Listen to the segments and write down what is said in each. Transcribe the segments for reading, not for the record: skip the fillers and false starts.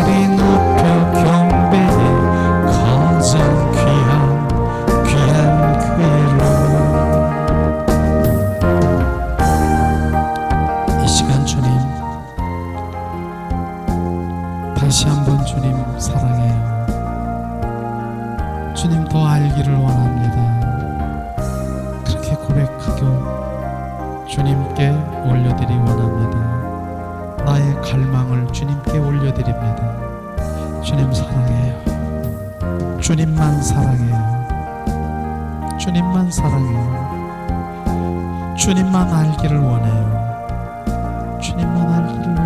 소리 높여 경배해 가장 귀한 교회로. 이 시간 주님 다시 한번 주님 사랑해요. 주님 더 알기를 원합니다. 그렇게 고백하고 주님께 올려드리기 원합니다. 나의 갈망을 주님께 올려드립니다. 주님 사랑해요. 주님만 사랑해요. 주님만 사랑해요. 주님만 알기를 원해요. 주님만 알기를 원해요.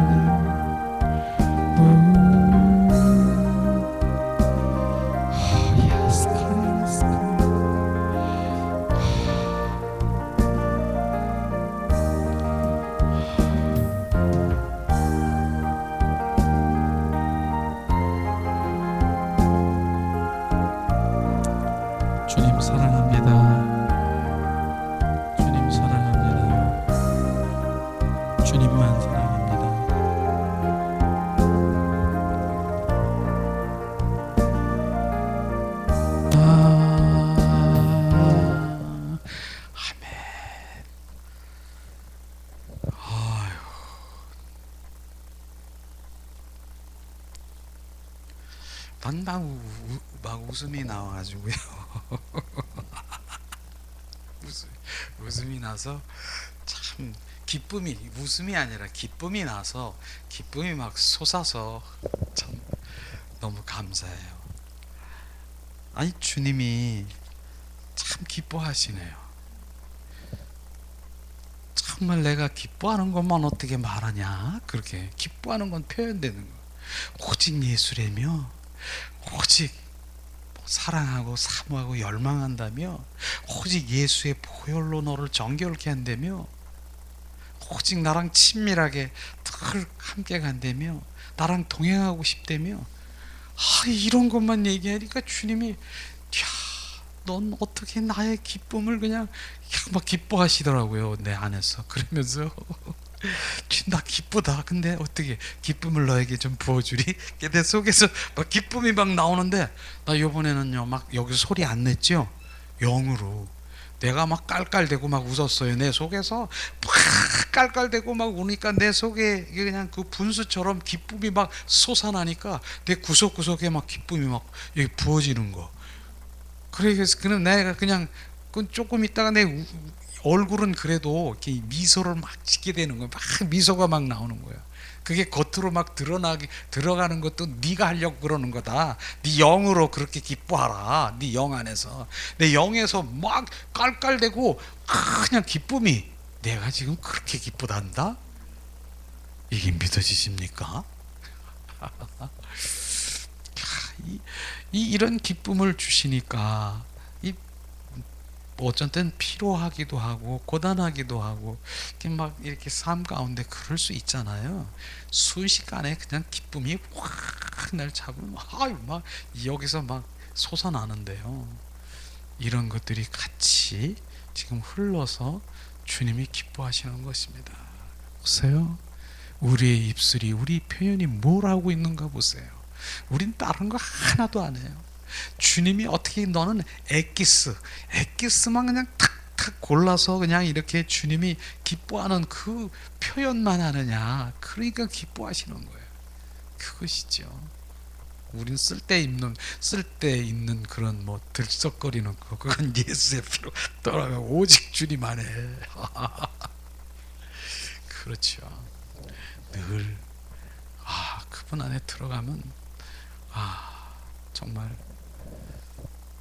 Yes, God, yes, God. 주님 사랑합니다. 주님 사랑합니다. 주님만 사랑합니다. 아멘. 아유. 막 웃음이 나와가지고요. 웃음이 나서 참 기쁨이, 웃음이 아니라 기쁨이 나서, 기쁨이 막 솟아서 참 너무 감사해요. 아니 주님이 참 기뻐하시네요. 정말 내가 기뻐하는 것만 어떻게 말하냐, 그렇게 기뻐하는 건 표현되는 거. 오직 예수라며, 오직 사랑하고 사모하고 열망한다며, 오직 예수의 보혈로 너를 정결케 한다며, 오직 나랑 친밀하게 늘 함께 간다며, 나랑 동행하고 싶다며, 이런 것만 얘기하니까 주님이, 넌 어떻게 나의 기쁨을 그냥 막 기뻐하시더라고요, 내 안에서. 그러면서 나 기쁘다. 근데 어떻게 기쁨을 너에게 좀 부어주리? 내 속에서 막 기쁨이 막 나오는데, 나 요번에는요 막 여기서 소리 안 냈죠. 영으로 내가 막 깔깔대고 막 웃었어요. 내 속에서 막 깔깔대고 막 우니까 내 속에 그냥 그 분수처럼 기쁨이 막 솟아나니까 내 구석구석에 막 기쁨이 막 여기 부어지는 거. 그래서 그는 내가 그냥 조금 있다가 내 얼굴은 그래도 이렇게 미소를 막 짓게 되는 거야. 막 미소가 막 나오는 거야. 그게 겉으로 막 들어가는 것도 네가 하려고 그러는 거다. 네 영으로 그렇게 기뻐하라. 네 영 안에서, 내 영에서 막 깔깔대고 그냥 기쁨이, 내가 지금 그렇게 기쁘단다. 이게 믿어지십니까? 이런 기쁨을 주시니까 어쩐 땐 피로하기도 하고 고단하기도 하고 이렇게 삶 가운데 그럴 수 있잖아요. 순식간에 그냥 기쁨이 확 날 잡으면 막 여기서 막 솟아나는데요. 이런 것들이 같이 지금 흘러서 주님이 기뻐하시는 것입니다. 보세요. 우리의 입술이, 우리 표현이 뭘 하고 있는가 보세요. 우린 다른 거 하나도 안 해요. 주님이 어떻게 너는 엑기스만 그냥 탁탁 골라서 그냥 이렇게 주님이 기뻐하는 그 표현만 하느냐. 그러니까 기뻐하시는 거예요. 그것이죠. 우린 쓸데있는 그런 뭐 들썩거리는 거, 그건 예수의 피로 떠나가 오직 주님 안에. 그렇죠. 늘 그분 안에 들어가면 정말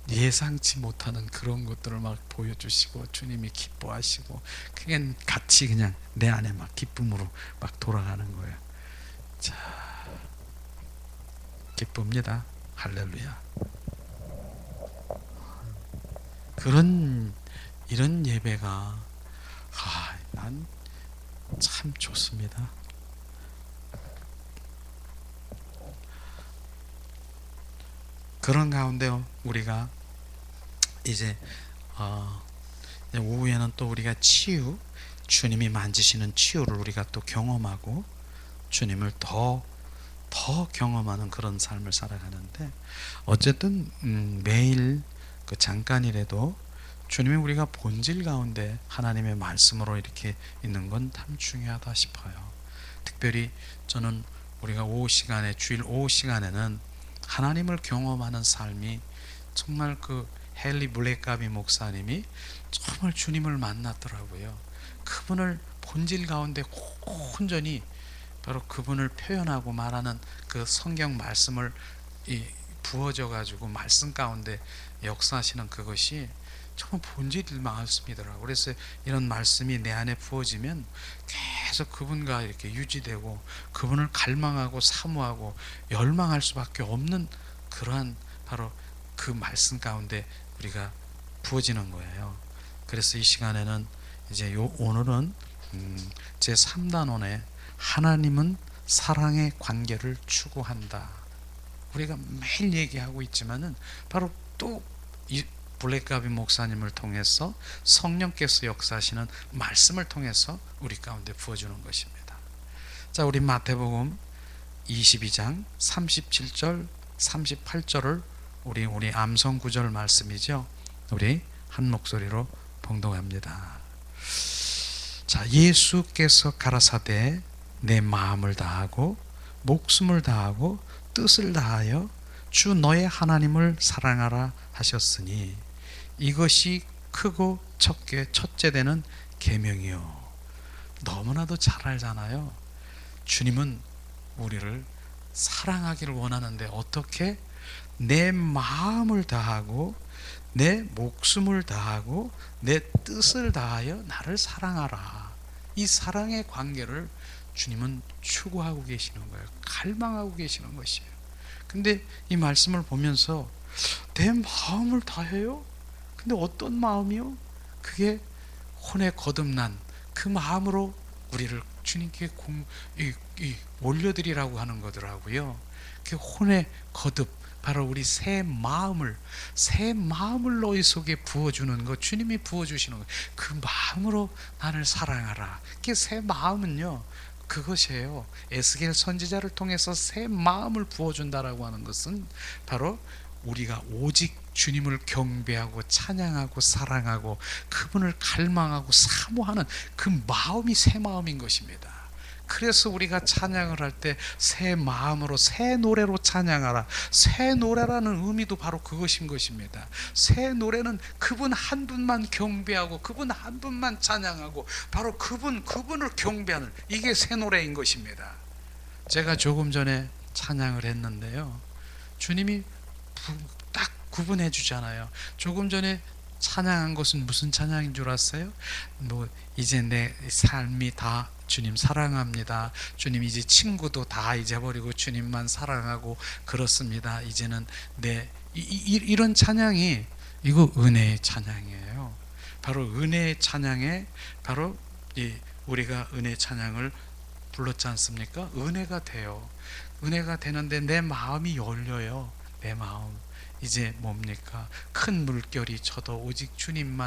예상치 못하는 그런 것들을 막 보여주시고 주님이 기뻐하시고, 그게 같이 그냥 내 안에 막 기쁨으로 막 돌아가는 거예요. 자, 기쁩니다. 할렐루야. 이런 예배가 난 참 좋습니다. 그런 가운데 우리가 이제 오후에는 또 우리가 주님이 만지시는 치유를 우리가 또 경험하고 주님을 더 더 경험하는 그런 삶을 살아가는데, 어쨌든 매일 그 잠깐이라도 주님이 우리가 본질 가운데 하나님의 말씀으로 이렇게 있는 건 참 중요하다 싶어요. 특별히 저는 우리가 오후 시간에, 주일 오후 시간에는 하나님을 경험하는 삶이, 정말 그 헨리 블랙가비 목사님이 정말 주님을 만났더라고요. 그분을 본질 가운데 온전히 바로 그분을 표현하고 말하는 그 성경 말씀을 부어져 가지고 말씀 가운데 역사하시는 그것이 정말 본질 말씀이더라고요. 그래서 이런 말씀이 내 안에 부어지면 계속 그분과 이렇게 유지되고 그분을 갈망하고 사모하고 열망할 수밖에 없는 그러한 바로 그 말씀 가운데 우리가 부어지는 거예요. 그래서 이 시간에는 이제 오늘은 제 3단원에 하나님은 사랑의 관계를 추구한다. 우리가 매일 얘기하고 있지만은 바로 또 이 블랙가비 목사님을 통해서 성령께서 역사하시는 말씀을 통해서 우리 가운데 부어주는 것입니다. 자, 우리 마태복음 22장 37절 38절을 우리 암송 구절 말씀이죠. 우리 한 목소리로 봉독합니다. 자, 예수께서 가라사대 내 마음을 다하고 목숨을 다하고 뜻을 다하여 주 너의 하나님을 사랑하라 하셨으니 이것이 크고 첫째 되는 계명이요. 너무나도 잘 알잖아요. 주님은 우리를 사랑하기를 원하는데 어떻게? 내 마음을 다하고 내 목숨을 다하고 내 뜻을 다하여 나를 사랑하라. 이 사랑의 관계를 주님은 추구하고 계시는 거예요. 갈망하고 계시는 것이에요. 근데 이 말씀을 보면서 내 마음을 다해요? 근데 어떤 마음이요? 그게 혼에 거듭난 그 마음으로 우리를 주님께 올려드리라고 하는 거더라고요. 그 혼의 거듭, 바로 우리 새 마음을 너희 속에 부어주는 것, 주님이 부어주시는 것, 그 마음으로 나를 사랑하라. 그 새 마음은요, 그것이에요. 에스겔 선지자를 통해서 새 마음을 부어준다라고 하는 것은 바로 우리가 오직 주님을 경배하고 찬양하고 사랑하고 그분을 갈망하고 사모하는 그 마음이 새 마음인 것입니다. 그래서 우리가 찬양을 할 때 새 마음으로 새 노래로 찬양하라. 새 노래라는 의미도 바로 그것인 것입니다. 새 노래는 그분 한 분만 경배하고 그분 한 분만 찬양하고 바로 그분을 경배하는, 이게 새 노래인 것입니다. 제가 조금 전에 찬양을 했는데요, 주님이 딱 구분해 주잖아요. 조금 전에 찬양한 것은 무슨 찬양인 줄 아세요? 이제 내 삶이 다 주님 사랑합니다. 주님 이제 친구도 다 잊어버리고 주님만 사랑하고 그렇습니다. 이제는 이런 찬양이, 이거 은혜의 찬양이에요. 바로 은혜의 찬양에 바로 우리가 은혜 찬양을 불렀지 않습니까? 은혜가 돼요. 은혜가 되는데 내 마음이 열려요. 내 마음. 이제 뭡니까? 큰 물결이 쳐도 오직 주님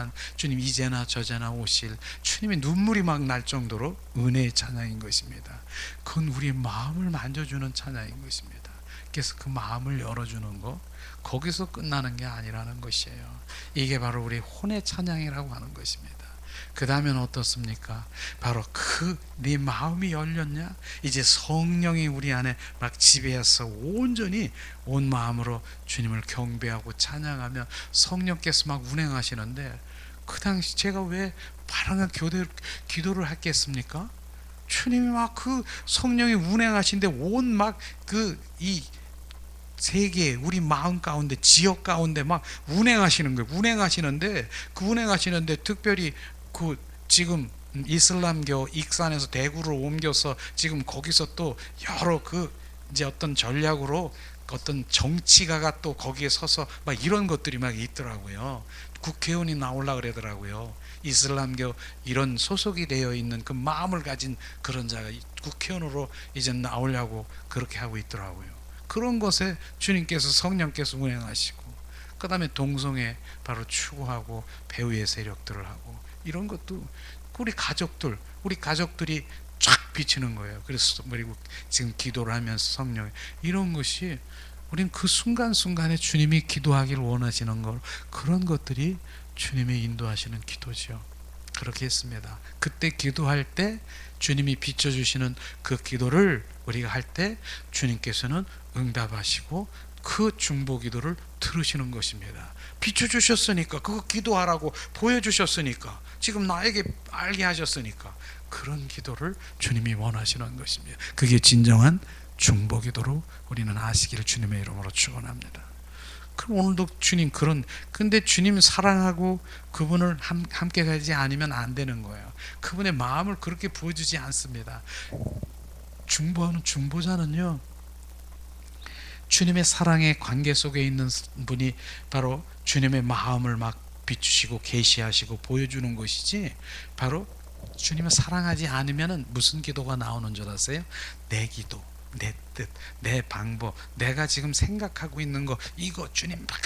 이제나 저제나 오실 주님의 눈물이 막 날 정도로 은혜의 찬양인 것입니다. 그건 우리의 마음을 만져주는 찬양인 것입니다. 그래서 그 마음을 열어주는 거, 거기서 끝나는 게 아니라는 것이에요. 이게 바로 우리 혼의 찬양이라고 하는 것입니다. 그 다음엔 어떻습니까? 바로 네 마음이 열렸냐? 이제 성령이 우리 안에 막 지배해서 온전히 온 마음으로 주님을 경배하고 찬양하며 성령께서 막 운행하시는데, 그 당시 제가 왜 바람한 기도를 했겠습니까? 주님이 막 그 성령이 운행하시는데 온 막 이 세계, 우리 마음 가운데, 지역 가운데 막 운행하시는 거예요. 운행하시는데 특별히 지금 이슬람교 익산에서 대구로 옮겨서 지금 거기서 또 여러 이제 어떤 전략으로 어떤 정치가가 또 거기에 서서 막 이런 것들이 막 있더라고요. 국회의원이 나오려고 그러더라고요. 이슬람교 이런 소속이 되어 있는 그 마음을 가진 그런 자가 국회의원으로 이제 나오려고 그렇게 하고 있더라고요. 그런 것에 주님께서, 성령께서 운행하시고, 그 다음에 동성애 바로 추구하고 배후의 세력들을 하고, 이런 것도 우리 가족들이 쫙 비치는 거예요. 그래서 그리고 지금 기도를 하면서 성령 이런 것이 우리는 그 순간순간에 주님이 기도하기를 원하시는 걸 그런 것들이 주님이 인도하시는 기도죠. 그렇게 했습니다. 그때 기도할 때 주님이 비춰주시는 그 기도를 우리가 할 때 주님께서는 응답하시고 그 중보 기도를 들으시는 것입니다. 비춰주셨으니까, 그거 기도하라고 보여주셨으니까, 지금 나에게 알게 하셨으니까 그런 기도를 주님이 원하시는 것입니다. 그게 진정한 중보 기도로 우리는 아시기를 주님의 이름으로 축원합니다. 그럼 오늘도 주님 근데 주님 사랑하고 그분을 함께 가지 않으면 안 되는 거예요. 그분의 마음을 그렇게 부어주지 않습니다. 중보하는 중보자는요, 주님의 사랑의 관계 속에 있는 분이 바로 주님의 마음을 막 비추시고 계시하시고 보여주는 것이지, 바로 주님을 사랑하지 않으면 무슨 기도가 나오는 줄 아세요? 내 기도, 내 뜻, 내 방법, 내가 지금 생각하고 있는 거, 이거 주님 막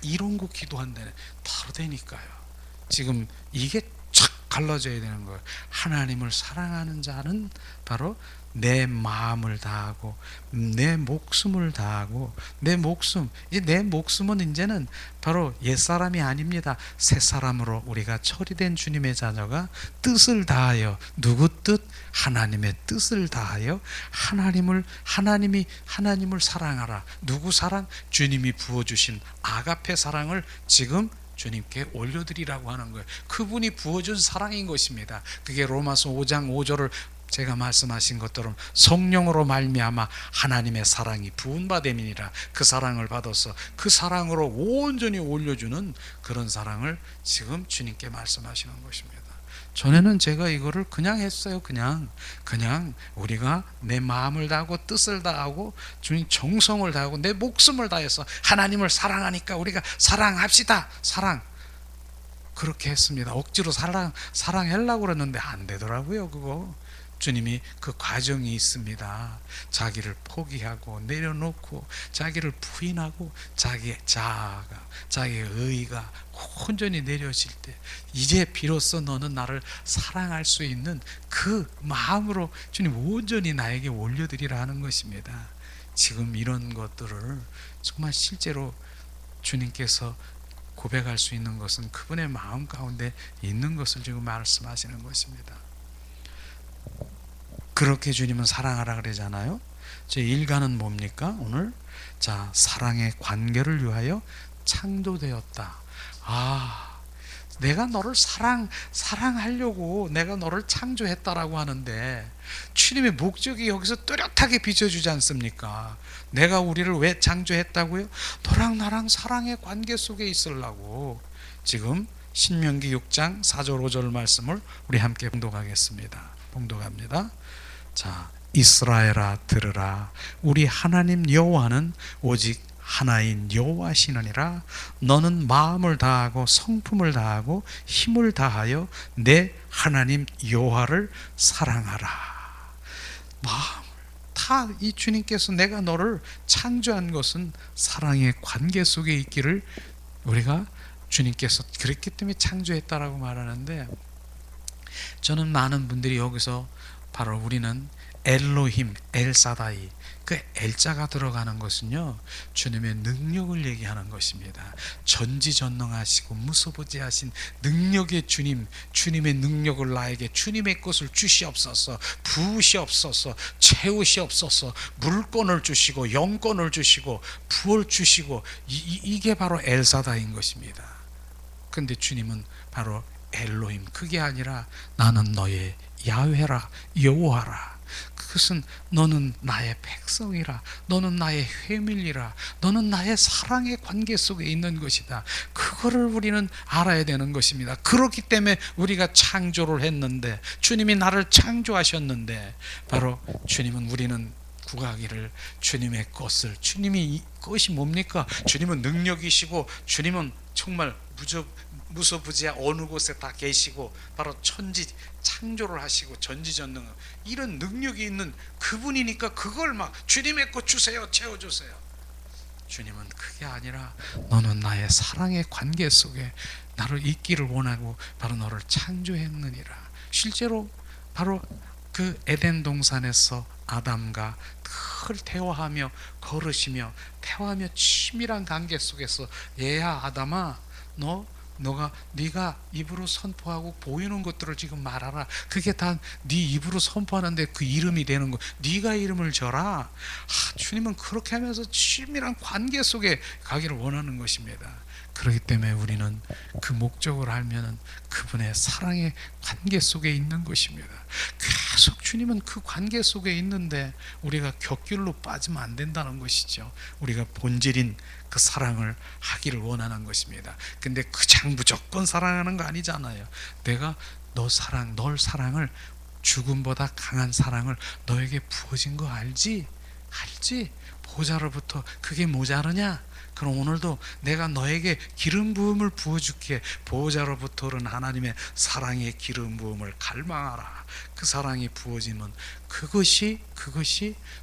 이런 거 기도한다네. 다르다니까요. 지금 이게 쫙 갈라져야 되는 거예요. 하나님을 사랑하는 자는 바로 내 마음을 다하고 내 목숨을 다하고, 내 목숨, 이제 내 목숨은 이제는 바로 옛사람이 아닙니다. 새사람으로 우리가 처리된 주님의 자녀가 뜻을 다하여, 누구 뜻? 하나님의 뜻을 다하여 하나님을 사랑하라. 누구 사랑? 주님이 부어주신 아가페 사랑을 지금 주님께 올려드리라고 하는 거예요. 그분이 부어준 사랑인 것입니다. 그게 로마서 5장 5절을 제가 말씀하신 것처럼 성령으로 말미암아 하나님의 사랑이 부은 바 됨이니라. 그 사랑을 받아서 그 사랑으로 온전히 올려주는 그런 사랑을 지금 주님께 말씀하시는 것입니다. 전에는 제가 이거를 그냥 했어요. 그냥 우리가 내 마음을 다하고 뜻을 다하고 주님 정성을 다하고 내 목숨을 다해서 하나님을 사랑하니까 우리가 사랑합시다. 그렇게 했습니다. 억지로 사랑하려고 그랬는데 안 되더라고요. 그거 주님이 그 과정이 있습니다. 자기를 포기하고 내려놓고 자기를 부인하고 자기의 자아가, 자기의 의의가 온전히 내려질 때 이제 비로소 너는 나를 사랑할 수 있는 그 마음으로 주님 온전히 나에게 올려드리라 하는 것입니다. 지금 이런 것들을 정말 실제로 주님께서 고백할 수 있는 것은 그분의 마음 가운데 있는 것을 지금 말씀하시는 것입니다. 그렇게 주님은 사랑하라 그러잖아요. 제 일가는 뭡니까? 오늘 자, 사랑의 관계를 위하여 창조되었다. 내가 너를 사랑하려고 내가 너를 창조했다라고 하는데 주님의 목적이 여기서 뚜렷하게 비춰주지 않습니까? 내가 우리를 왜 창조했다고요? 너랑 나랑 사랑의 관계 속에 있으려고. 지금 신명기 6장 4절 5절 말씀을 우리 함께 봉독합니다. 자, 이스라엘아 들으라. 우리 하나님 여호와는 오직 하나인 여호와시느니라. 너는 마음을 다하고 성품을 다하고 힘을 다하여 내 하나님 여호와를 사랑하라. 마음을 다 이 주님께서 내가 너를 창조한 것은 사랑의 관계 속에 있기를 우리가 주님께서 그랬기 때문에 창조했다라고 말하는데, 저는 많은 분들이 여기서 바로 우리는 엘로힘, 엘사다이, 그 엘자가 들어가는 것은요 주님의 능력을 얘기하는 것입니다. 전지전능하시고 무소부지하신 능력의 주님, 주님의 능력을 나에게 주님의 것을 주시옵소서, 부으시옵소서, 채우시옵소서, 물권을 주시고 영권을 주시고 부을 주시고, 이게 바로 엘사다인 것입니다. 근데 주님은 바로 엘로힘, 그게 아니라 나는 너의 야훼라, 여호와라. 그것은 너는 나의 백성이라, 너는 나의 회밀이라, 너는 나의 사랑의 관계 속에 있는 것이다. 그거를 우리는 알아야 되는 것입니다. 그렇기 때문에 우리가 창조를 했는데, 주님이 나를 창조하셨는데, 바로 주님은 우리는 구하기를 주님의 것을, 주님이 것이 뭡니까? 주님은 능력이시고 주님은 정말 무소부지한 어느 곳에 다 계시고 바로 천지 창조를 하시고 전지전능 이런 능력이 있는 그분이니까 그걸 막 주님의 것 주세요, 채워주세요. 주님은 그게 아니라 너는 나의 사랑의 관계 속에 나를 있기를 원하고 바로 너를 창조했느니라. 실제로 바로 그 에덴 동산에서 아담과 늘 대화하며 걸으시며 대화하며 친밀한 관계 속에서 얘야 아담아, 네가 입으로 선포하고 보이는 것들을 지금 말하라. 그게 다 네 입으로 선포하는데 그 이름이 되는 거. 네가 이름을 져라. 주님은 그렇게 하면서 친밀한 관계 속에 가기를 원하는 것입니다. 그렇기 때문에 우리는 그 목적을 알면은 그분의 사랑의 관계 속에 있는 것입니다. 계속 주님은 그 관계 속에 있는데 우리가 곁길로 빠지면 안 된다는 것이죠. 우리가 본질인 그 사랑을 하기를 원하는 것입니다. 근데 그냥 무조건 사랑하는 거 아니잖아요. 내가 널 사랑을, 죽음보다 강한 사랑을 너에게 부어진 거 알지? 보좌로부터 그게 모자르냐? 그럼 오늘도 내가 너에게 기름 부음을 부어줄게. 보호자로부터 오는 하나님의 사랑의 기름 부음을 갈망하라. 그 사랑이 부어지면 그것이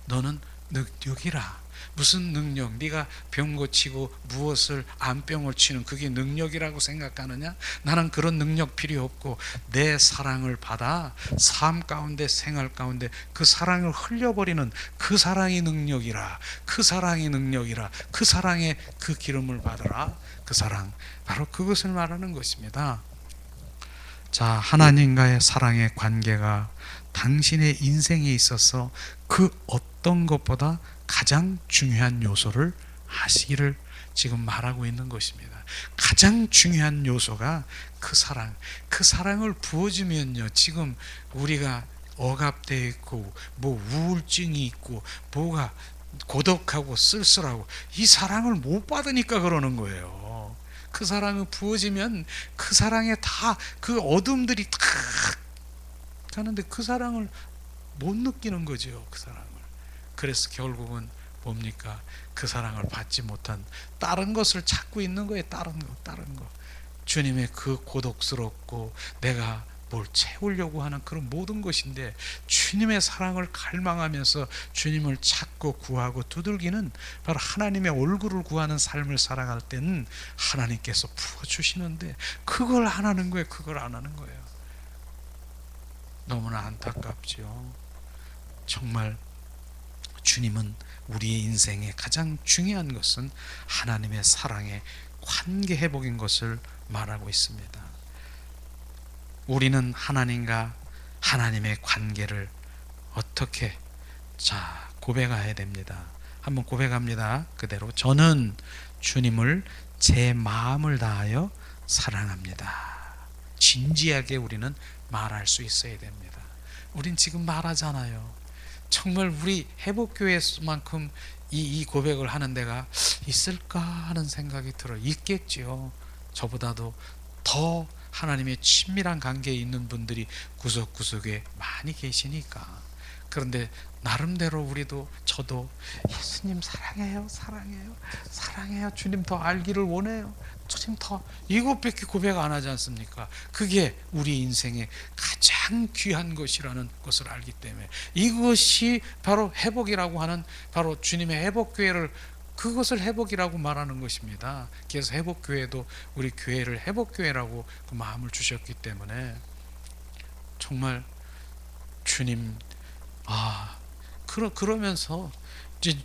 너는 능력이라. 무슨 능력? 네가 병 고치고 무엇을 암병을 치는 그게 능력이라고 생각하느냐? 나는 그런 능력 필요 없고 내 사랑을 받아 삶 가운데 생활 가운데 그 사랑을 흘려버리는 그 사랑이 능력이라. 그 사랑의 그 기름을 받으라. 그 사랑, 바로 그것을 말하는 것입니다. 자, 하나님과의 사랑의 관계가 당신의 인생에 있어서 그 어떤 것보다 가장 중요한 요소를 하시기를 지금 말하고 있는 것입니다. 가장 중요한 요소가 그 사랑을 부어주면요, 지금 우리가 억압되어 있고 뭐 우울증이 있고 뭐가 고독하고 쓸쓸하고 이 사랑을 못 받으니까 그러는 거예요. 그 사랑을 부어지면 그 사랑에 다 그 어둠들이 탁 가는데 그 사랑을 못 느끼는 거죠. 그 사랑을. 그래서 결국은 뭡니까? 그 사랑을 받지 못한 다른 것을 찾고 있는 거예요. 다른 거. 주님의 그 고독스럽고 내가 뭘 채우려고 하는 그런 모든 것인데, 주님의 사랑을 갈망하면서 주님을 찾고 구하고 두들기는 바로 하나님의 얼굴을 구하는 삶을 살아갈 때는 하나님께서 부어주시는데 그걸 안 하는 거예요. 너무나 안타깝죠. 정말 주님은 우리의 인생의 가장 중요한 것은 하나님의 사랑의 관계 회복인 것을 말하고 있습니다. 우리는 하나님과 하나님의 관계를 어떻게 고백해야 됩니다. 한번 고백합니다. 그대로 저는 주님을 제 마음을 다하여 사랑합니다. 진지하게 우리는 말할 수 있어야 됩니다. 우린 지금 말하잖아요. 정말 우리 회복교회만큼 이 고백을 하는 데가 있을까 하는 생각이 들어요. 있겠죠. 저보다도 더 하나님의 친밀한 관계에 있는 분들이 구석구석에 많이 계시니까. 그런데 나름대로 저도 예수님 사랑해요. 주님 더 알기를 원해요. 주님 더, 이것밖에 고백 안 하지 않습니까? 그게 우리 인생의 가장 귀한 것이라는 것을 알기 때문에 이것이 바로 회복이라고 하는, 바로 주님의 회복교회를, 그것을 회복이라고 말하는 것입니다. 그래서 회복교회도 우리 교회를 회복교회라고 그 마음을 주셨기 때문에 정말 주님, 그러면서 이제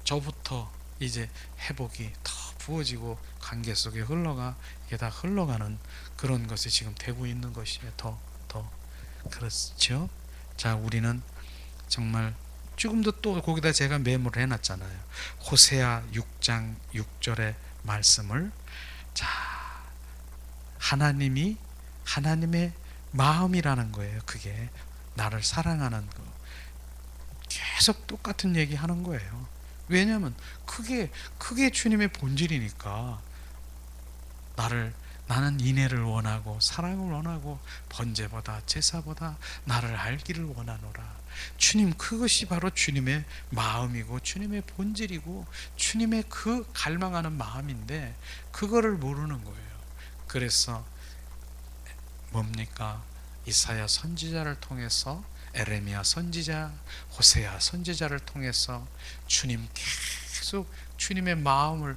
저부터 이제 회복이 더 부어지고 관계 속에 이게 다 흘러가는 그런 것이 지금 되고 있는 것이에요. 더 그렇죠. 자, 우리는 정말 지금도 또 거기다 제가 메모를 해놨잖아요. 호세아 6장 6절의 말씀을, 하나님의 마음이라는 거예요. 그게 나를 사랑하는 거. 계속 똑같은 얘기 하는 거예요. 왜냐하면 그게 주님의 본질이니까. 나는 인애를 원하고 사랑을 원하고 번제보다 제사보다 나를 알기를 원하노라. 주님, 그것이 바로 주님의 마음이고 주님의 본질이고 주님의 그 갈망하는 마음인데 그거를 모르는 거예요. 그래서 뭡니까? 이사야 선지자를 통해서, 에레미야 선지자, 호세아 선지자를 통해서 주님 계속 주님의 마음을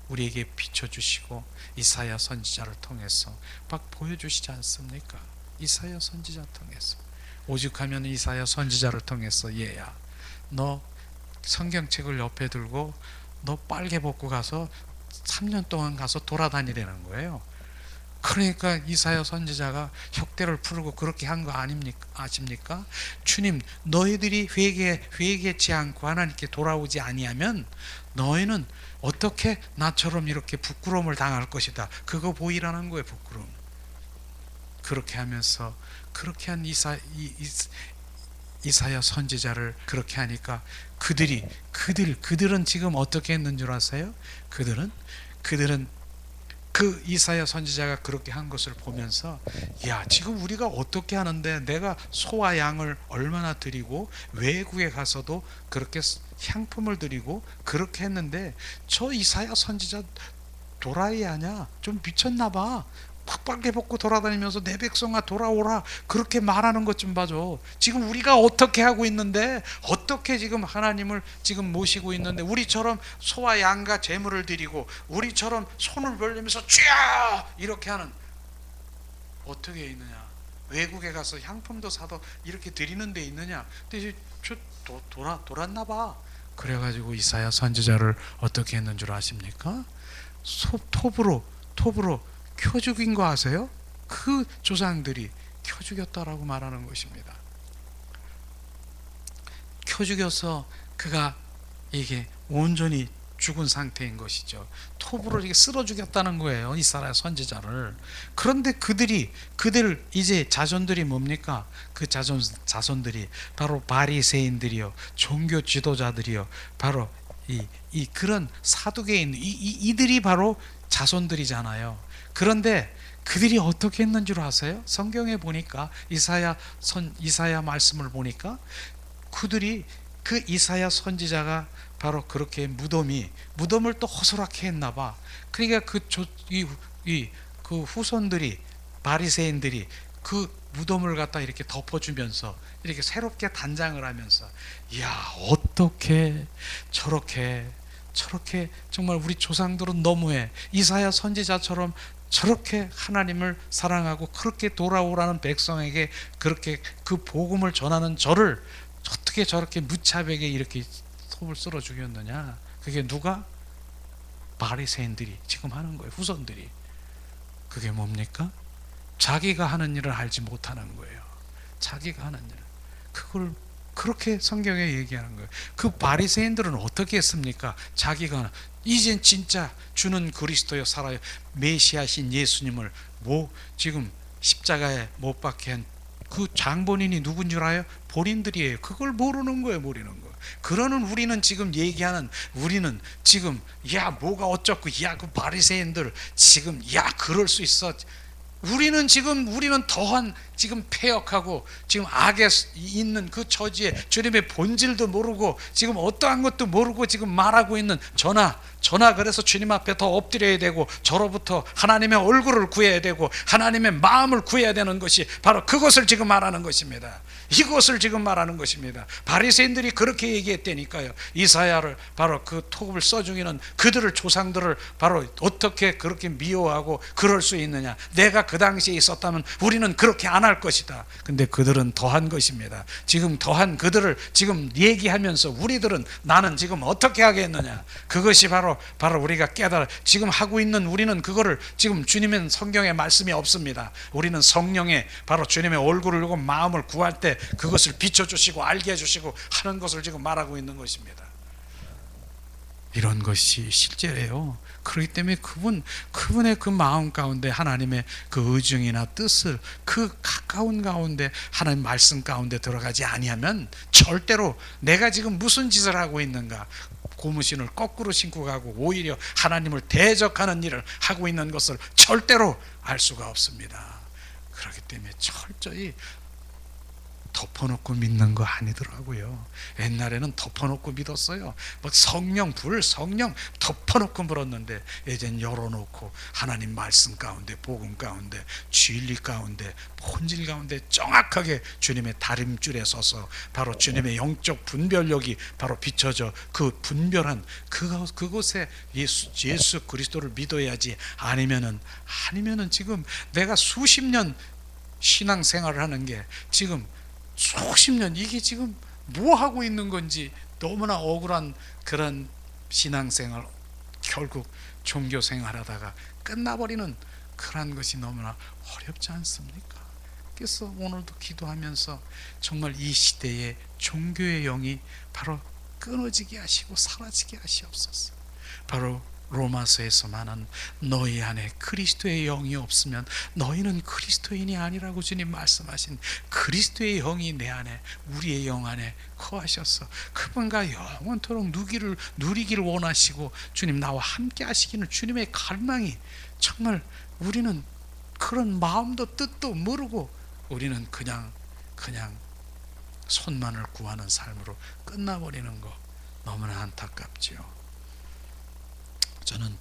우리에게 비춰주시고 이사야 선지자를 통해서 막 보여주시지 않습니까? 이사야 선지자 통해서 오죽하면 이사야 선지자를 통해서 얘야, 너 성경책을 옆에 들고 너 빨개 벗고 가서 3년 동안 가서 돌아다니라는 거예요. 그러니까 이사야 선지자가 혁대를 풀고 그렇게 한 거 아닙니까? 아십니까? 주님, 너희들이 회개치 않고 하나님께 돌아오지 아니하면 너희는 어떻게 나처럼 이렇게 부끄러움을 당할 것이다. 그거 보이라는 거예요. 부끄러움. 그렇게 하면서 그렇게 한 이사야 선지자를 그렇게 하니까 그들은 지금 어떻게 했는 줄 아세요? 그들은 그 이사야 선지자가 그렇게 한 것을 보면서, 야, 지금 우리가 어떻게 하는데, 내가 소와 양을 얼마나 드리고 외국에 가서도 그렇게 향품을 드리고 그렇게 했는데 저 이사야 선지자 도라이 아냐? 좀 미쳤나 봐. 팍팍게 벗고 돌아다니면서 내 백성아 돌아오라 그렇게 말하는 것 좀 봐줘. 지금 우리가 어떻게 하고 있는데, 어떻게 지금 하나님을 지금 모시고 있는데, 우리처럼 소와 양과 제물을 드리고 우리처럼 손을 벌리면서 쥐야 이렇게 하는, 어떻게 있느냐? 외국에 가서 향품도 사도 이렇게 드리는 데 있느냐? 근데 돌았나 봐. 그래가지고 이사야 선지자를 어떻게 했는 줄 아십니까? 톱으로 켜 죽인 거 아세요? 그 조상들이 켜 죽였다라고 말하는 것입니다. 켜 죽여서 그가 이게 온전히 죽은 상태인 것이죠. 톱으로 이렇게 쓸어 죽였다는 거예요, 이스라엘 선지자를. 그런데 그들 이제 자손들이 뭡니까? 그 자손들이 바로 바리새인들이요, 종교 지도자들이요, 바로 이 그런 사두개인 이들이 바로 자손들이잖아요. 그런데 그들이 어떻게 했는 줄 아세요? 성경에 보니까 이사야 말씀을 보니까 그들이, 그 이사야 선지자가 바로 그렇게 무덤을 또 허술하게 했나 봐. 그러니까 그 후손들이, 바리새인들이 그 무덤을 갖다 이렇게 덮어주면서 이렇게 새롭게 단장을 하면서, 이야, 어떻게 저렇게 정말 우리 조상들은 너무해. 이사야 선지자처럼 저렇게 하나님을 사랑하고 그렇게 돌아오라는 백성에게 그렇게 그 복음을 전하는 저를 어떻게 저렇게 무차별하게 이렇게 톱을 쓸어 죽였느냐. 그게 누가? 바리새인들이 지금 하는 거예요. 후손들이. 그게 뭡니까? 자기가 하는 일을 알지 못하는 거예요. 자기가 하는 일. 그걸 그렇게 성경에 얘기하는 거예요. 그 바리새인들은 어떻게 했습니까? 자기가 이젠 진짜 주는 그리스도여 살아요, 메시아신 예수님을 지금 십자가에 못 박게 한 그 장본인이 누군 줄 알아요? 본인들이에요. 그걸 모르는 거예요. 그러는 우리는 지금 얘기하는, 우리는 지금 야 뭐가 어쩌고, 야 그 바리새인들 지금 야 그럴 수 있어. 우리는 더한 지금 폐역하고 지금 악에 있는 그 처지에 주님의 본질도 모르고 지금 어떠한 것도 모르고 지금 말하고 있는 저나 그래서 주님 앞에 더 엎드려야 되고 저로부터 하나님의 얼굴을 구해야 되고 하나님의 마음을 구해야 되는 것이 바로 그것을 지금 말하는 것입니다. 이것을 지금 말하는 것입니다. 바리새인들이 그렇게 얘기했다니까요. 이사야를 바로 그 톱을 써 죽이는 그들을, 조상들을 바로 어떻게 그렇게 미워하고 그럴 수 있느냐. 내가 그 당시에 있었다면 우리는 그렇게 안 할 것이다. 근데 그들은 더한 것입니다. 지금 더한 그들을 지금 얘기하면서 나는 지금 어떻게 하겠느냐. 그것이 바로 우리가 지금 하고 있는, 우리는 그거를 지금 주님의 성경에 말씀이 없습니다. 우리는 성령에 바로 주님의 얼굴을 보고 마음을 구할 때 그것을 비춰주시고 알게 해주시고 하는 것을 지금 말하고 있는 것입니다. 이런 것이 실제예요. 그렇기 때문에 그분의 그 마음 가운데 하나님의 그 의중이나 뜻을 그 가까운 가운데 하나님 말씀 가운데 들어가지 아니하면 절대로 내가 지금 무슨 짓을 하고 있는가, 고무신을 거꾸로 신고 가고 오히려 하나님을 대적하는 일을 하고 있는 것을 절대로 알 수가 없습니다. 그렇기 때문에 철저히 덮어놓고 믿는 거 아니더라고요. 옛날에는 덮어놓고 믿었어요. 막 성령 덮어놓고 물었는데 이젠 열어놓고 하나님 말씀 가운데, 복음 가운데, 진리 가운데, 본질 가운데 정확하게 주님의 다림줄에 서서 바로 주님의 영적 분별력이 바로 비춰져 그 분별한 그곳에 예수 그리스도를 믿어야지. 아니면은 지금 내가 수십 년 신앙생활을 하는 게 지금 수십 년 이게 지금 뭐 하고 있는 건지 너무나 억울한 그런 신앙생활, 결국 종교생활하다가 끝나버리는 그런 것이 너무나 어렵지 않습니까? 그래서 오늘도 기도하면서 정말 이 시대의 종교의 영이 바로 끊어지게 하시고 사라지게 하시옵소서. 바로 로마서에서 말하는 너희 안에 그리스도의 영이 없으면 너희는 그리스도인이 아니라고 주님 말씀하신 그리스도의 영이 내 안에, 우리의 영 안에 거하셔서 그분과 영원토록 누리기를 원하시고 주님 나와 함께 하시기는 주님의 갈망이, 정말 우리는 그런 마음도 뜻도 모르고 우리는 그냥 손만을 구하는 삶으로 끝나버리는 거 너무나 안타깝지요. 저는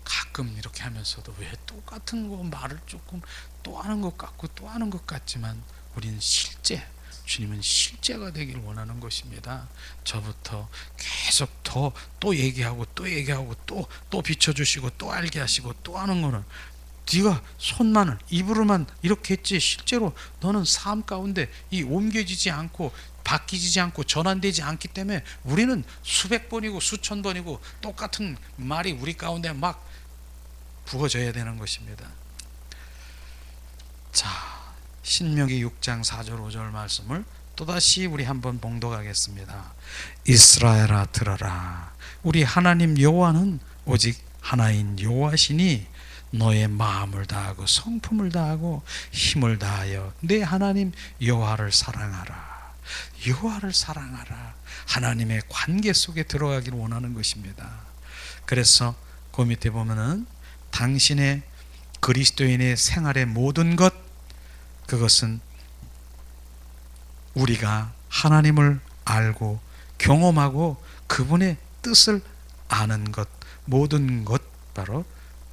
가끔 이렇게 하면서도 왜 똑같은 거 말을 조금 또 하는 것 같고 또 하는 것 같지만 우리는 실제, 주님은 실제가 되길 원하는 것입니다. 저부터 계속 또 얘기하고 또 비춰주시고 또 알게 하시고 또 하는 거는 네가 손만을 입으로만 이렇게 했지 실제로 너는 삶 가운데 이 옮겨지지 않고 바뀌지 않고 전환되지 않기 때문에 우리는 수백 번이고 수천 번이고 똑같은 말이 우리 가운데 막 부어져야 되는 것입니다. 자, 신명기 6장 4절 5절 말씀을 또다시 우리 한번 봉독하겠습니다. 이스라엘아 들어라, 우리 하나님 여호와는 오직 하나인 여호와시니 너의 마음을 다하고 성품을 다하고 힘을 다하여 내 하나님 여호와를 사랑하라. 여호와를 사랑하라. 하나님의 관계 속에 들어가기를 원하는 것입니다. 그래서 그 밑에 보면은 당신의 그리스도인의 생활의 모든 것, 그것은 우리가 하나님을 알고 경험하고 그분의 뜻을 아는 것, 모든 것, 바로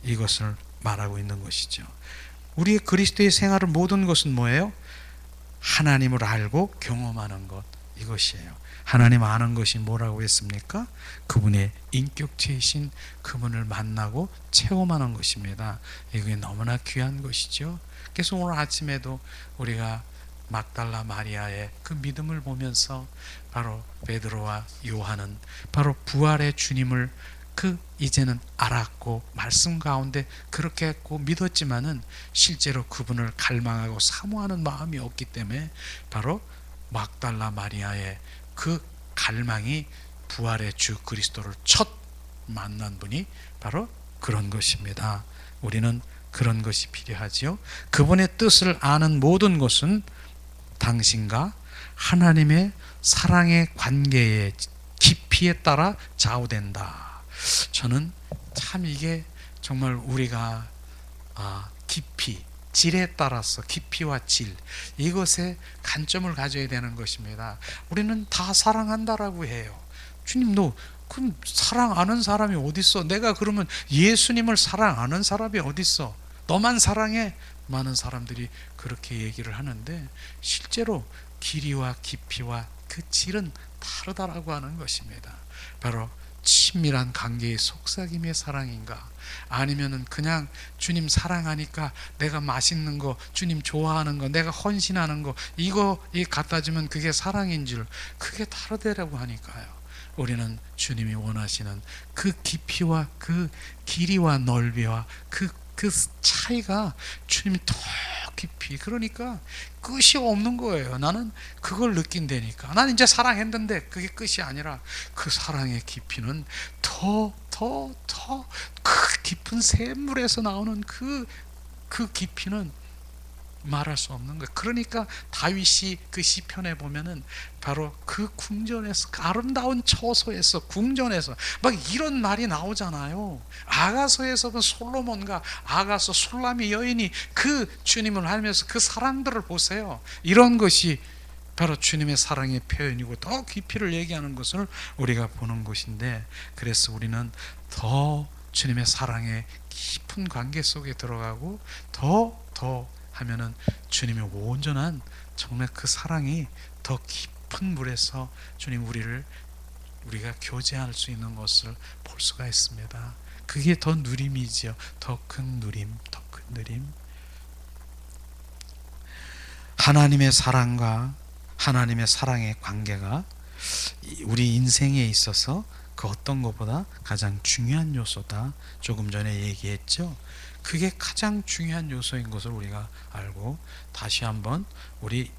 이것을 말하고 있는 것이죠. 우리의 그리스도의 생활의 모든 것은 뭐예요? 하나님을 알고 경험하는 것, 이것이에요. 하나님 아는 것이 뭐라고 했습니까? 그분의 인격체이신 그분을 만나고 체험하는 것입니다. 이게 너무나 귀한 것이죠. 그래서 오늘 아침에도 우리가 막달라 마리아의 그 믿음을 보면서 바로 베드로와 요한은 바로 부활의 주님을 이제는 알았고 말씀 가운데 그렇게 했고 믿었지만은 실제로 그분을 갈망하고 사모하는 마음이 없기 때문에 바로 막달라 마리아의 그 갈망이 부활의 주 그리스도를 첫 만난 분이 바로 그런 것입니다. 우리는 그런 것이 필요하지요. 그분의 뜻을 아는 모든 것은 당신과 하나님의 사랑의 관계의 깊이에 따라 좌우된다. 저는 참 이게 정말 우리가 깊이, 질에 따라서 깊이와 질, 이것에 관점을 가져야 되는 것입니다. 우리는 다 사랑한다라고 해요. 주님, 너 그럼 사랑하는 사람이 어디 있어? 내가 그러면 예수님을 사랑하는 사람이 어디 있어? 너만 사랑해? 많은 사람들이 그렇게 얘기를 하는데 실제로 길이와 깊이와 그 질은 다르다라고 하는 것입니다. 바로 친밀한 관계의 속삭임의 사랑인가, 아니면은 그냥 주님 사랑하니까 내가 맛있는 거, 주님 좋아하는 거, 내가 헌신하는 거, 이거 갖다 주면 그게 사랑인 줄, 그게 다르다라고 하니까요. 우리는 주님이 원하시는 그 깊이와 그 길이와 넓이와 그 차이가 주님이 더 깊이, 그러니까 끝이 없는 거예요. 나는 그걸 느낀다니까. 나는 이제 사랑했는데 그게 끝이 아니라 그 사랑의 깊이는 더 그 깊은 샘물에서 나오는 그 깊이는 말할 수 없는 거예요. 그러니까 다윗이 그 시편에 보면은 바로 그 궁전에서, 그 아름다운 처소에서, 궁전에서 막 이런 말이 나오잖아요. 아가서에서 그 솔로몬과 아가서 술람이 여인이 그 주님을 알면서 그 사랑들을 보세요. 이런 것이 바로 주님의 사랑의 표현이고 더 깊이를 얘기하는 것을 우리가 보는 것인데, 그래서 우리는 더 주님의 사랑의 깊은 관계 속에 들어가고 더 하면은 주님의 온전한 정말 그 사랑이 더 깊은 물에서 주님 우리가 교제할 수 있는 것을 볼 수가 있습니다. 그게 더 누림이지요. 더 큰 누림. 하나님의 사랑과 하나님의 사랑의 관계가 우리 인생에 있어서 그 어떤 것보다 가장 중요한 요소다. 조금 전에 얘기했죠. 그게 가장 중요한 요소인 것을 우리가 알고 다시 한번 우리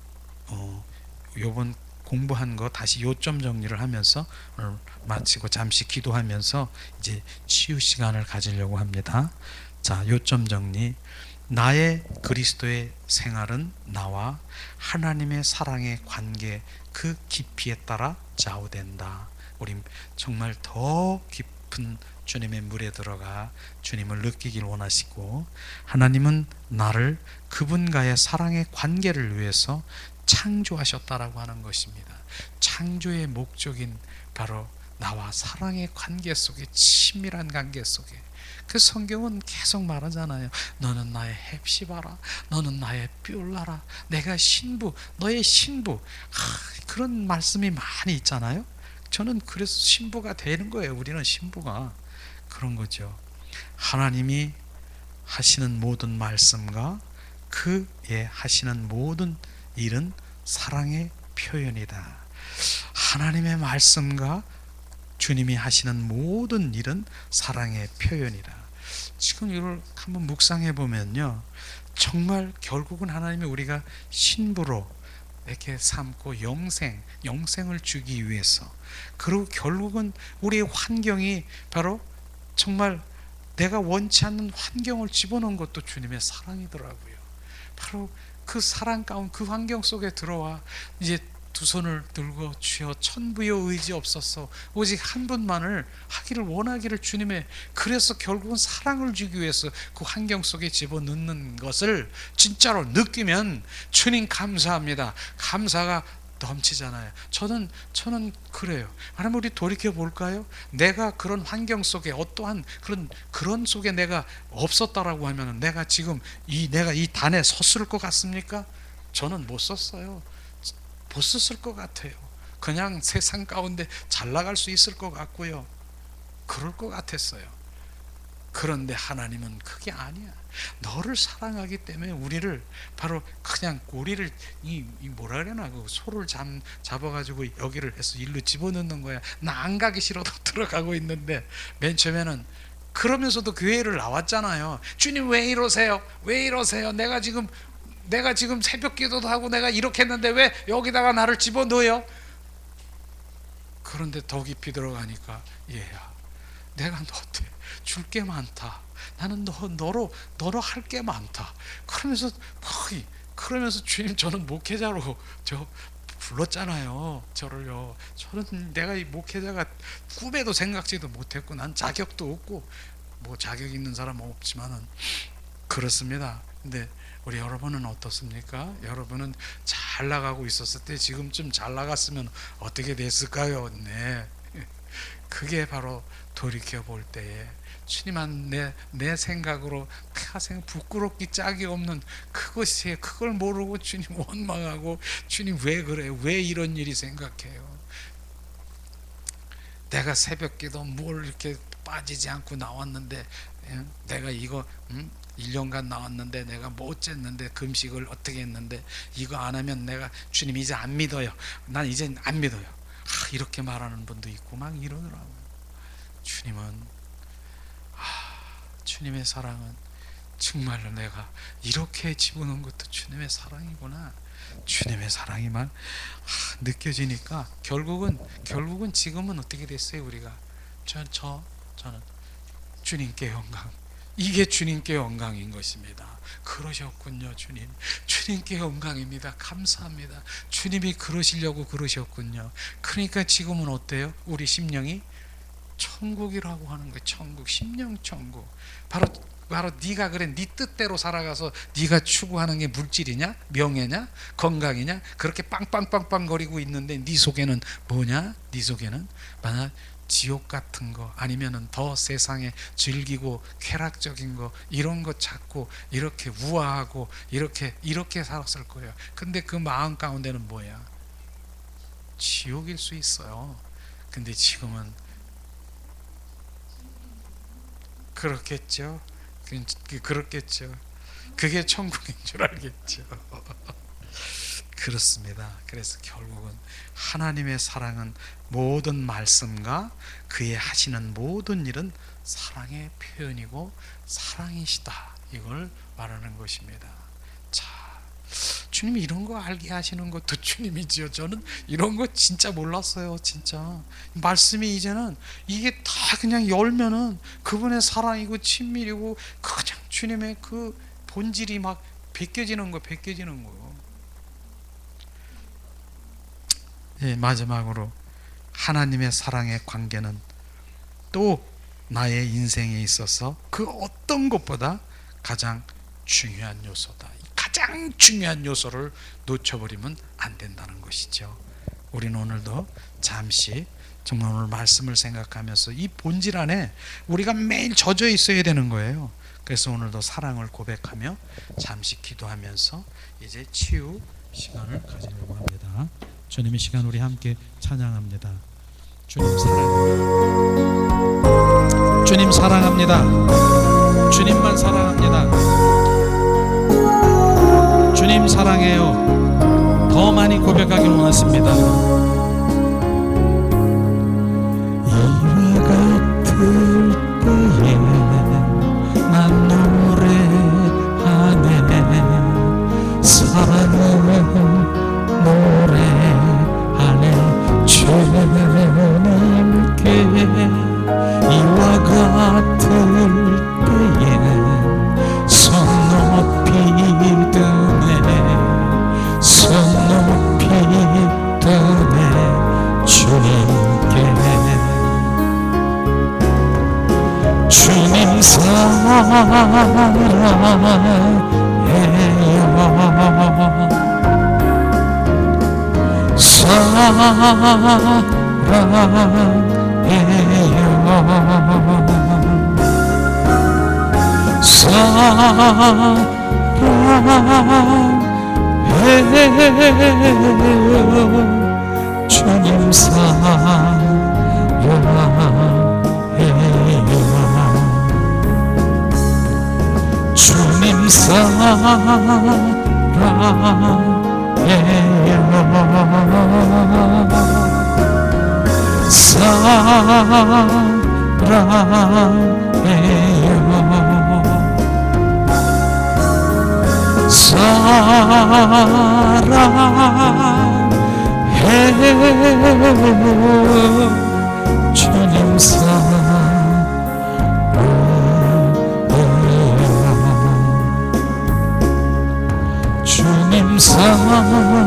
요번 공부한 거 다시 요점 정리를 하면서 오늘 마치고 잠시 기도하면서 이제 치유 시간을 가지려고 합니다. 자, 요점 정리. 나의 그리스도의 생활은 나와 하나님의 사랑의 관계 그 깊이에 따라 좌우된다. 우리 정말 더 깊은 주님의 물에 들어가 주님을 느끼길 원하시고, 하나님은 나를 그분과의 사랑의 관계를 위해서 창조하셨다라고 하는 것입니다. 창조의 목적인 바로 나와 사랑의 관계 속에, 친밀한 관계 속에, 그 성경은 계속 말하잖아요. 너는 나의 헵시바라, 너는 나의 뷸라라, 내가 신부, 너의 신부. 그런 말씀이 많이 있잖아요. 저는 그래서 신부가 되는 거예요. 우리는 신부가 그런 거죠. 하나님이 하시는 모든 말씀과 그의 하시는 모든 일은 사랑의 표현이다. 하나님의 말씀과 주님이 하시는 모든 일은 사랑의 표현이다. 지금 이걸 한번 묵상해 보면요, 정말 결국은 하나님이 우리가 신부로 이렇게 삼고 영생을 주기 위해서, 그리고 결국은 우리의 환경이 바로 정말 내가 원치 않는 환경을 집어넣은 것도 주님의 사랑이더라고요. 바로 그 사랑 가운데, 그 환경 속에 들어와 이제 두 손을 들고 주여 천부여 의지 없어서 오직 한 분만을 하기를 원하기를 주님의, 그래서 결국은 사랑을 주기 위해서 그 환경 속에 집어넣는 것을 진짜로 느끼면 주님 감사합니다. 감사가 넘치잖아요. 저는 그래요. 하나님, 우리 돌이켜 볼까요? 내가 그런 환경 속에, 어떠한 그런 속에 내가 없었다라고 하면 내가 지금 내가 이 단에 섰을 것 같습니까? 저는 못 섰어요. 못 섰을 것 같아요. 그냥 세상 가운데 잘 나갈 수 있을 것 같고요. 그럴 것 같았어요. 그런데 하나님은 그게 아니야. 너를 사랑하기 때문에 우리를 바로 그냥 우리를 뭐라 그러나, 그 소를 잡아가지고 여기를 해서 일로 집어넣는 거야. 나 안 가기 싫어도 들어가고 있는데, 맨 처음에는 그러면서도 교회를 나왔잖아요. 주님 왜 이러세요? 왜 이러세요? 내가 지금 새벽 기도도 하고 내가 이렇게 했는데 왜 여기다가 나를 집어넣어요? 그런데 더 깊이 들어가니까, 얘야, 내가 너한테 줄 게 많다. 나는 너로 할 게 많다. 그러면서 주님, 저는 목회자로 불렀잖아요. 저를요. 저는 내가 이 목회자가 꿈에도 생각지도 못했고, 난 자격도 없고, 뭐 자격 있는 사람은 없지만은 그렇습니다. 근데 우리 여러분은 어떻습니까? 여러분은 잘 나가고 있었을 때 지금쯤 잘 나갔으면 어떻게 됐을까요? 네. 그게 바로 돌이켜 볼 때에 주님한 내 생각으로 부끄럽기 짝이 없는 그걸 모르고 주님 원망하고, 주님 왜 그래? 왜 이런 일이 생각해요? 내가 새벽기도 뭘 이렇게 빠지지 않고 나왔는데, 내가 이거 1년간 나왔는데 내가 뭐 어쨌는데, 금식을 어떻게 했는데 이거 안 하면 내가 주님 이제 안 믿어요. 난 이제 안 믿어요. 이렇게 말하는 분도 있고 막 이러더라고요. 주님의 사랑은 정말로 내가 이렇게 집어넣은 것도 주님의 사랑이구나. 주님의 사랑이 막 느껴지니까 결국은 지금은 어떻게 됐어요? 우리가 저는 주님께 영광, 이게 주님께 영광인 것입니다. 그러셨군요. 주님께 영광입니다. 감사합니다. 주님이 그러시려고 그러셨군요. 그러니까 지금은 어때요? 우리 심령이 천국이라고 하는 거예요. 천국, 심령 천국. 바로 네가 그래, 네 뜻대로 살아가서 네가 추구하는 게 물질이냐, 명예냐, 건강이냐, 그렇게 빵빵빵빵 거리고 있는데 네 속에는 뭐냐? 네 속에는 만약 지옥 같은 거, 아니면은 더 세상에 즐기고 쾌락적인 거, 이런 거 찾고 이렇게 우아하고 이렇게 살았을 거예요. 근데 그 마음 가운데는 뭐야? 지옥일 수 있어요. 근데 지금은 그렇겠죠. 그렇겠죠. 그게 천국인 줄 알겠죠. 그렇습니다. 그래서 결국은 하나님의 사랑은 모든 말씀과 그의 하시는 모든 일은 사랑의 표현이고 사랑이시다, 이걸 말하는 것입니다. 자, 주님이 이런 거 알게 하시는 것도 주님이지요. 저는 이런 거 진짜 몰랐어요. 진짜 말씀이 이제는 이게 다 그냥 열면은 그분의 사랑이고 친밀이고 그냥 주님의 그 본질이 막 벗겨지는 거. 예, 마지막으로 하나님의 사랑의 관계는 또 나의 인생에 있어서 그 어떤 것보다 가장 중요한 요소다. 가장 중요한 요소를 놓쳐버리면 안 된다는 것이죠. 우리는 오늘도 잠시 정말 오늘 말씀을 생각하면서 이 본질 안에 우리가 매일 젖어 있어야 되는 거예요. 그래서 오늘도 사랑을 고백하며 잠시 기도하면서 이제 치유 시간을 가지려고 합니다. 주님의 시간 우리 함께 찬양합니다. 주님 사랑합니다. 주님 사랑합니다. 주님만 사랑합니다. 주님 사랑해요. 더 많이 고백하길 원하십니다. 이와 같을 때에 난 노래하네. 사랑은 노래하네. 주님께 이와 같을 때에 손 높이 드네. 손 높이 드네. 주님께 주님 사랑해요. 주님 사랑해요. 주님 사랑해요. 주님 주님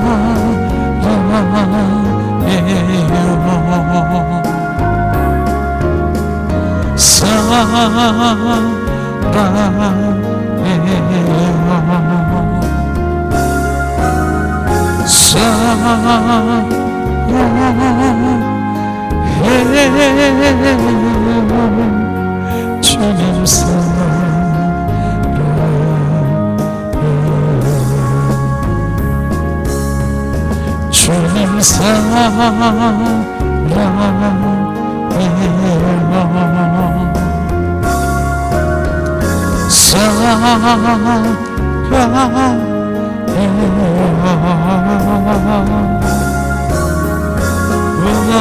주님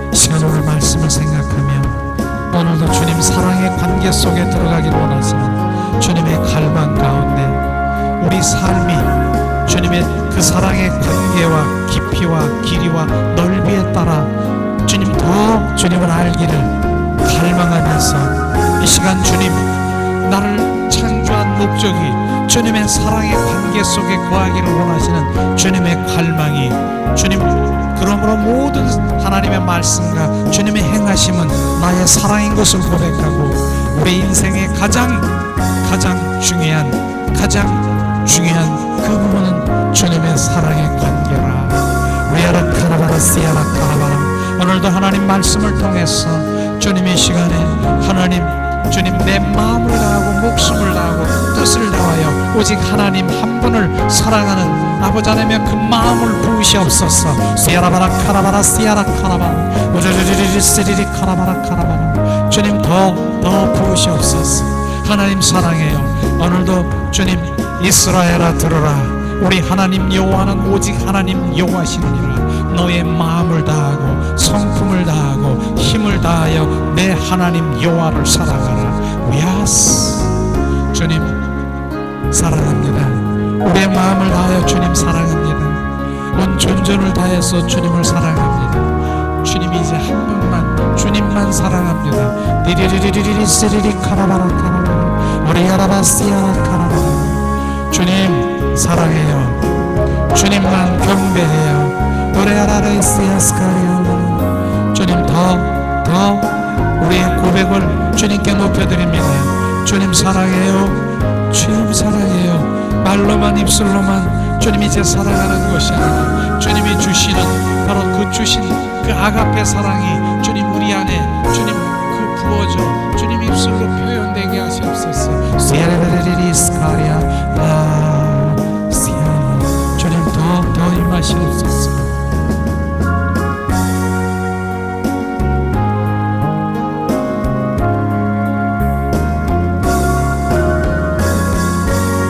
주님 시간 오늘 말씀을 생각하며 오늘도 주님 사랑의 관계 속에 들어가길 원하시는 주님의 갈망 가운데 우리 삶이 주님의 그 사랑의 관계와 깊이와 길이와 넓이에 따라 주님 더 주님을 알기를 갈망하면서 이 시간 주님 나를 창조한 목적이 주님의 사랑의 관계 속에 거하기를 원하시는 주님의 갈망이 주님 그러므로 모든 하나님의 말씀과 주님의 행하심은 나의 사랑인 것을 고백하고 우리 인생의 가장 중요한 그 부분은 주님의 사랑의 관계라. 위아라 카라바라 시아라 카라바라. 오늘도 하나님 말씀을 통해서 주님의 시간에 하나님 주님 내 마음을 다하고 목숨을 다하고 뜻을 다하여 오직 하나님 한 분을 사랑하는 아버지 하나님의 그 마음을 부으시옵소서. 시아라바라 카라바라 시아라 카라바라 우르르르르 스리리 카라바라 카라바라. 주님 더 부으시옵소서. 하나님 사랑해요. 오늘도 주님 이스라엘아 들으라. 우리 하나님 여호와는 오직 하나님 여호와시니라. 너의 마음을 다하고 성품을 다하고 힘을 다하여 내 하나님 여호와를 사랑하라. 예스. 주님 사랑합니다. 우리의 마음을 다하여 주님 사랑합니다. 온 존재를 다해서 주님을 사랑합니다. 주님이 이제 한 분만 주님만 사랑합니다. 디리리리리리 스리리 카라바라 카라바라 오리아라바시아라 카라바라. 주님 사랑해요. 주님만 경배해요. 노래하라레시아스카리오. 주님 더 우리의 고백을 주님께 높여드립니다. 주님 사랑해요. 주님 사랑해요. 말로만 입술로만 주님 이제 사랑하는 것이 아니라 주님이 주시는 바로 그 주신 그 아가페 사랑이 주님 우리 안에 주님 그 부어져 주님 입술로 표현되게 하시옵소서. 시아레레리스카리아 라 시아. 주님 더 임하시옵소서.